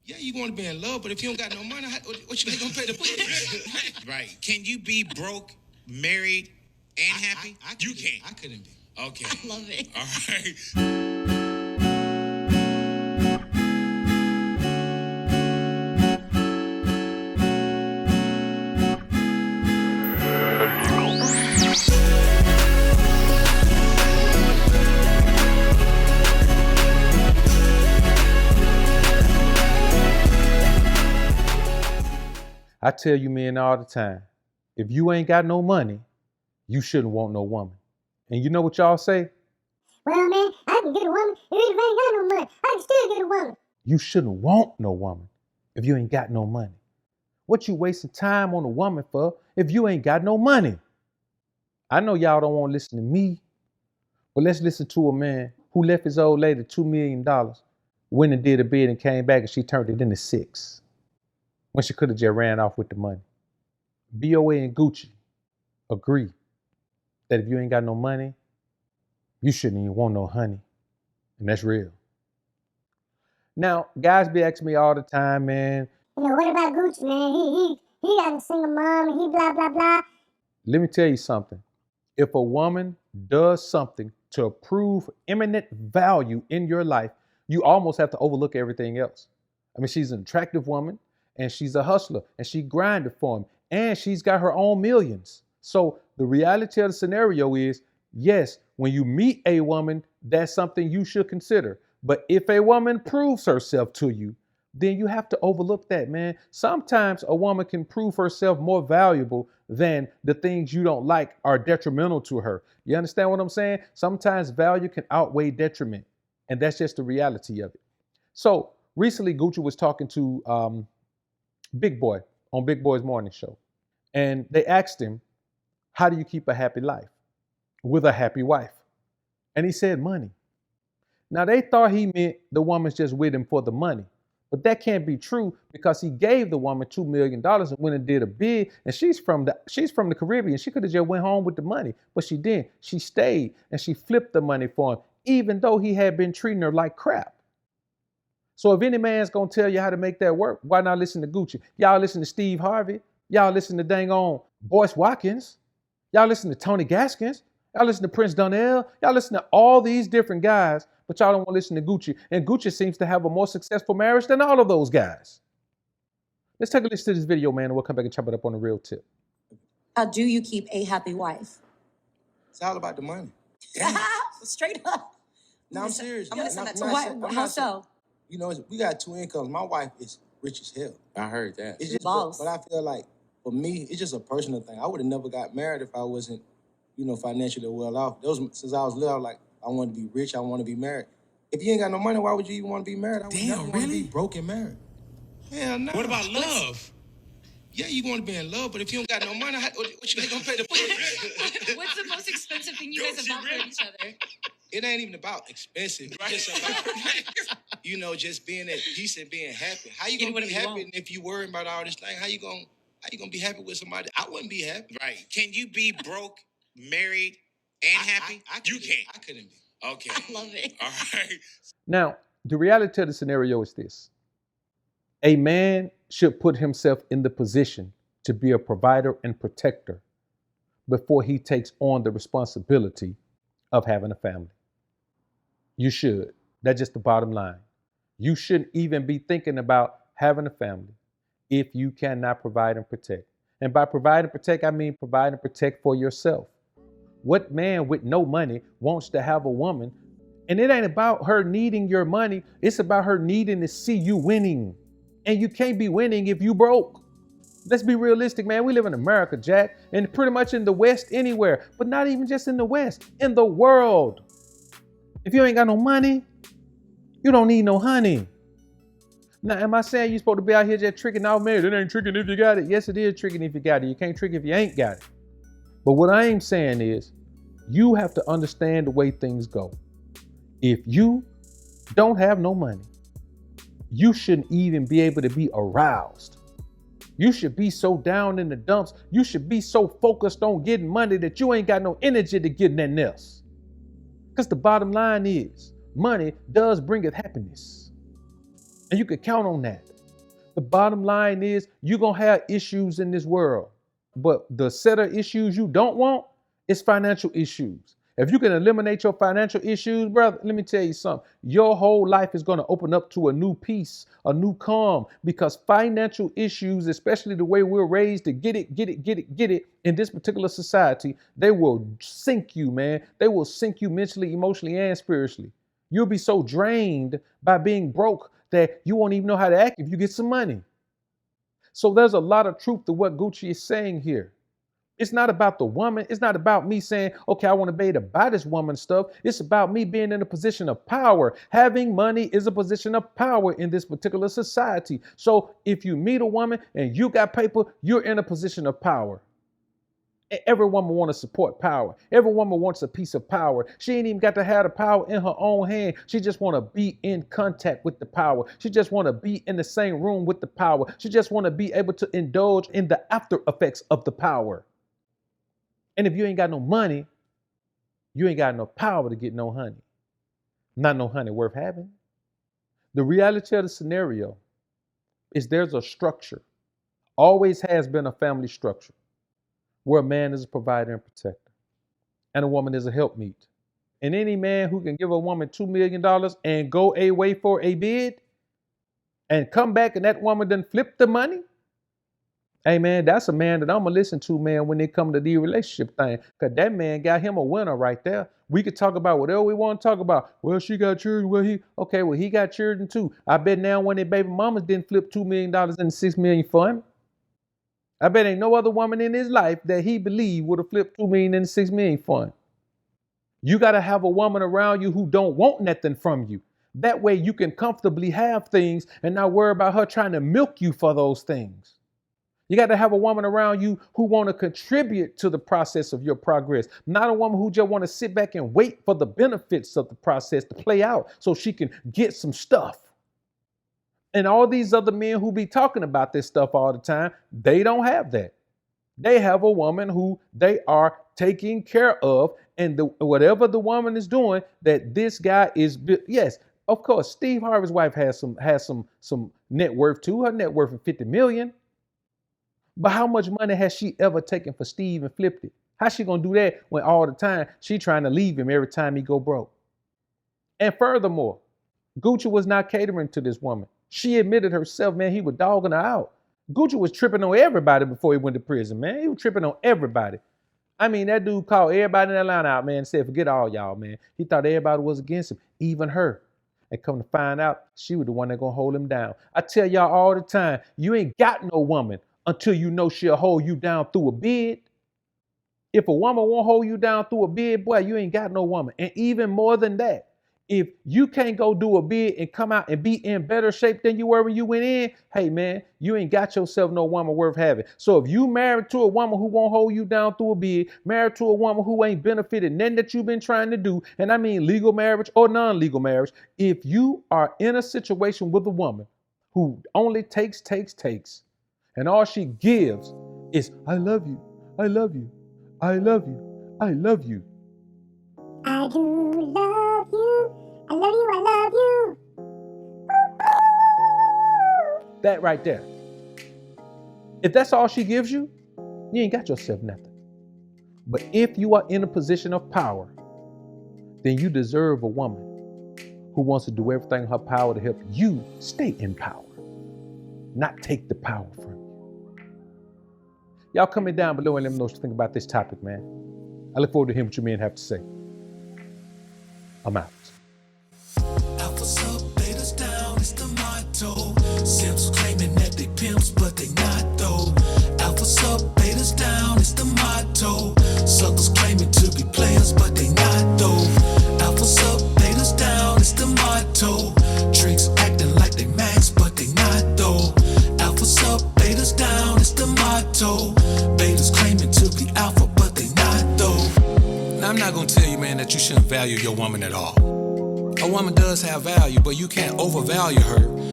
Yeah, you want to be in love, but if you don't got no money, what you gonna pay the bill? Right. Can you be broke, married, and happy? You can't. I couldn't be. Okay. I love it. All right. I tell you men all the time, if you ain't got no money, you shouldn't want no woman. And you know what y'all say? Well, man, I can get a woman. If I ain't got no money, I can still get a woman. You shouldn't want no woman if you ain't got no money. What you wasting time on a woman for if you ain't got no money? I know y'all don't want to listen to me, but let's listen to a man who left his old lady $2 million, went and did a bid and came back and she turned it into 6. When she could have just ran off with the money. BoA and Gucci agree that if you ain't got no money, you shouldn't even want no honey. And that's real. Now, guys be asking me all the time, man. You know, what about Gucci, man? He got a single mom and he blah, blah, blah. Let me tell you something. If a woman does something to prove eminent value in your life, you almost have to overlook everything else. I mean, she's an attractive woman. And she's a hustler, and she grinded for him, and she's got her own millions. So the reality of the scenario is, yes, when you meet a woman, that's something you should consider. But if a woman proves herself to you, then you have to overlook that, man. Sometimes a woman can prove herself more valuable than the things you don't like are detrimental to her. You understand what I'm saying? Sometimes value can outweigh detriment, and that's just the reality of it. So recently, Gucci was talking to Big Boy on Big Boy's morning show. And they asked him, how do you keep a happy life with a happy wife? And he said, money. Now they thought he meant the woman's just with him for the money. But that can't be true because he gave the woman $2 million and went and did a bid. And she's from the Caribbean. She could have just went home with the money, but she didn't. She stayed and she flipped the money for him, even though he had been treating her like crap. So if any man's gonna tell you how to make that work, why not listen to Gucci? Y'all listen to Steve Harvey. Y'all listen to dang on Boyce Watkins. Y'all listen to Tony Gaskins. Y'all listen to Prince Donnell. Y'all listen to all these different guys, but y'all don't want to listen to Gucci. And Gucci seems to have a more successful marriage than all of those guys. Let's take a listen to this video, man, and we'll come back and chop it up on the real tip. How do you keep a happy wife? It's all about the money. Straight up. No, I'm serious. I'm gonna send that to how so? You know, we got 2 incomes. My wife is rich as hell. I heard that. It's just, Boss. but I feel like for me, it's just a personal thing. I would have never got married if I wasn't, you know, financially well off. Since I was little, I was like, I want to be rich. I want to be married. If you ain't got no money, why would you even want to be married? I would never want to be broke and married. Hell no. What about love? Yeah, you want to be in love, but if you don't got no money, what you gonna pay the bill? What's the most expensive thing you guys have bought for each other? It ain't even about expensive. It's just about, you know, just being at peace and being happy. How you gonna be happy if you worrying about all this thing? How you gonna be happy with somebody? I wouldn't be happy. Right. Can you be broke, married, and happy? You can't. I couldn't be. Okay. I love it. All right. Now, the reality of the scenario is this. A man should put himself in the position to be a provider and protector before he takes on the responsibility of having a family. You should. That's just the bottom line. You shouldn't even be thinking about having a family if you cannot provide and protect. And by provide and protect, I mean provide and protect for yourself. What man with no money wants to have a woman? And it ain't about her needing your money. It's about her needing to see you winning. And you can't be winning if you broke. Let's be realistic, man. We live in America, Jack, and pretty much in the West anywhere, but not even just in the West, in the world. If you ain't got no money, you don't need no honey. Now, am I saying you're supposed to be out here just tricking out, man? It ain't tricking if you got it. Yes, it is tricking if you got it. You can't trick if you ain't got it. But what I am saying is, you have to understand the way things go. If you don't have no money, you shouldn't even be able to be aroused. You should be so down in the dumps. You should be so focused on getting money that you ain't got no energy to get nothing else. Because the bottom line is, money does bringeth happiness. And you can count on that. The bottom line is you're going to have issues in this world. But the set of issues you don't want is financial issues. If you can eliminate your financial issues, brother, let me tell you something. Your whole life is going to open up to a new peace, a new calm, because financial issues, especially the way we're raised to get it in this particular society, they will sink you, man. They will sink you mentally, emotionally, and spiritually. You'll be so drained by being broke that you won't even know how to act if you get some money. So there's a lot of truth to what Gucci is saying here. It's not about the woman. It's not about me saying, okay, I want to be able to buy this woman stuff. It's about me being in a position of power. Having money is a position of power in this particular society. So if you meet a woman and you got paper, you're in a position of power. Every woman wants to support power. Every woman wants a piece of power. She ain't even got to have the power in her own hand. She just want to be in contact with the power. She just want to be in the same room with the power. She just want to be able to indulge in the after effects of the power. And if you ain't got no money, you ain't got no power to get no honey. Not no honey worth having. The reality of the scenario is there's a structure. Always has been a family structure where a man is a provider and protector and a woman is a helpmeet. And any man who can give a woman $2 million and go away for a bid and come back and that woman done flip the money, hey man, that's a man that I'm gonna listen to, man, when it come to the relationship thing. Cause that man got him a winner right there. We could talk about whatever we want to talk about. Well, she got children. Well, he got children too. I bet now when their baby mamas didn't flip $2 million and $6 million for him. I bet ain't no other woman in his life that he believed would have flipped $2 million and $6 million for him. You got to have a woman around you who don't want nothing from you. That way you can comfortably have things and not worry about her trying to milk you for those things. You got to have a woman around you who want to contribute to the process of your progress. Not a woman who just want to sit back and wait for the benefits of the process to play out so she can get some stuff. And all these other men who be talking about this stuff all the time, they don't have that. They have a woman who they are taking care of, and whatever the woman is doing, that this guy is, yes, of course, Steve Harvey's wife has some net worth too. Her net worth is $50 million. But how much money has she ever taken for Steve and flipped it? How's she gonna do that when all the time she trying to leave him every time he go broke? And furthermore, Gucci was not catering to this woman. She admitted herself, man, he was dogging her out. Gucci was tripping on everybody before he went to prison, man. He was tripping on everybody. I mean, that dude called everybody in Atlanta out, man, and said, forget all y'all, man. He thought everybody was against him, even her. And come to find out, she was the one that gonna hold him down. I tell y'all all the time, you ain't got no woman until you know she'll hold you down through a bid. If a woman won't hold you down through a bid, boy, you ain't got no woman. And even more than that, if you can't go do a bid and come out and be in better shape than you were when you went in, hey man, you ain't got yourself no woman worth having. So if you married to a woman who won't hold you down through a bid, married to a woman who ain't benefited nothing that you've been trying to do, and I mean legal marriage or non-legal marriage, if you are in a situation with a woman who only takes, and all she gives is, I love you, I love you, I love you, I love you. I do love you. I love you. I love you. That right there. If that's all she gives you, you ain't got yourself nothing. But if you are in a position of power, then you deserve a woman who wants to do everything in her power to help you stay in power, not take the power from you. Y'all comment down below and let me know what you think about this topic, man. I look forward to hearing what you men have to say. I'm out. Alphas up, betas down, it's the motto. Simps claiming that they pimps, but they not though. Alphas up, betas down, it's the motto. Suckers claiming to be players, but they not though. Alphas up, betas down, it's the motto. Tricks acting like they max, but they not though. Alphas up, betas down, it's the motto. Betas claiming to be alpha, but they not though. Now I'm not gonna tell you, man, that you shouldn't value your woman at all. A woman does have value, but you can't overvalue her